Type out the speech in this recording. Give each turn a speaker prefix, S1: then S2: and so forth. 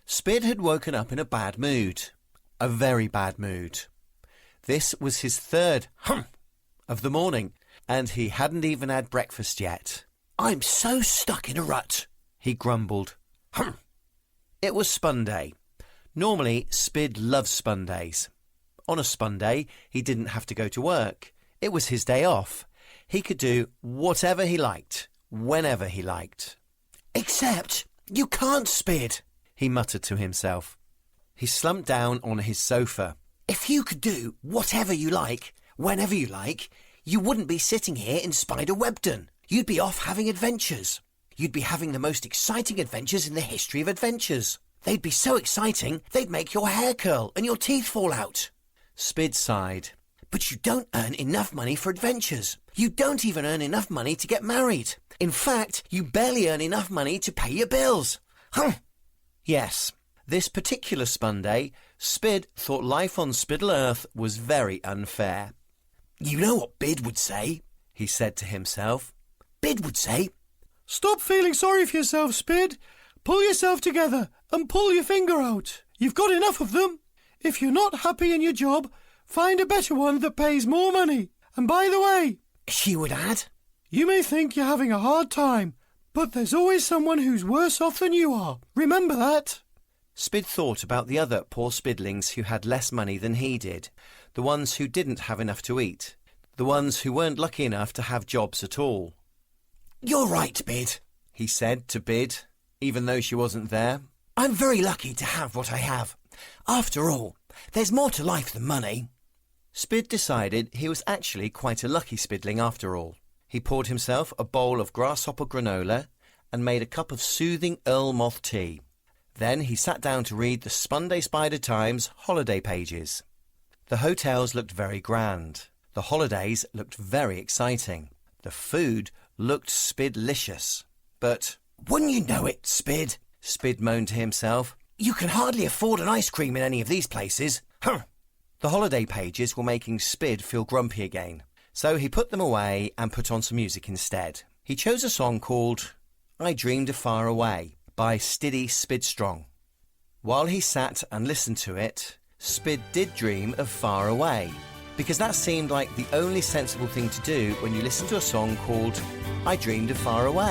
S1: Spid had woken up in a bad mood. A very bad mood. This was his third of the morning, and he hadn't even had breakfast yet. "I'm so stuck in a rut," he grumbled. It was Spun Day. Normally, Spid loves Spun Days. On a Spun Day, he didn't have to go to work. It was his day off. He could do whatever he liked, whenever he liked. "Except you can't, Spid," he muttered to himself. He slumped down on his sofa. "If you could do whatever you like, whenever you like, you wouldn't be sitting here in Spider Webden. You'd be off having adventures. You'd be having the most exciting adventures in the history of adventures. They'd be so exciting, they'd make your hair curl and your teeth fall out." Spid sighed. "But you don't earn enough money for adventures. You don't even earn enough money to get married. In fact, you barely earn enough money to pay your bills." Yes, this particular Spun Day, Spid thought life on Spiddle Earth was very unfair. "You know what Bid would say," he said to himself. "Bid would say, 'Stop feeling sorry for yourself, Spid. Pull yourself together and pull your finger out. You've got enough of them. If you're not happy in your job, find a better one that pays more money. And by the way," she would add, "you may think you're having a hard time, but there's always someone who's worse off than you are. Remember that." Spid thought about the other poor Spidlings who had less money than he did, the ones who didn't have enough to eat, the ones who weren't lucky enough to have jobs at all. "You're right, Bid," he said to Bid, even though she wasn't there. "I'm very lucky to have what I have. After all, there's more to life than money." Spid decided he was actually quite a lucky Spidling after all. He poured himself a bowl of grasshopper granola and made a cup of soothing Earl Moth tea. Then he sat down to read the Spun Day Spider Times holiday pages. The hotels looked very grand. The holidays looked very exciting. The food looked Spidlicious. But, "Wouldn't you know it, Spid?" Spid moaned to himself. "You can hardly afford an ice cream in any of these places." The holiday pages were making Spid feel grumpy again, so he put them away and put on some music instead. He chose a song called "I Dreamed of Faraway" by Stiddy Spidstrong. While he sat and listened to it, Spid did dream of Faraway, because that seemed like the only sensible thing to do when you listen to a song called "I Dreamed of Faraway."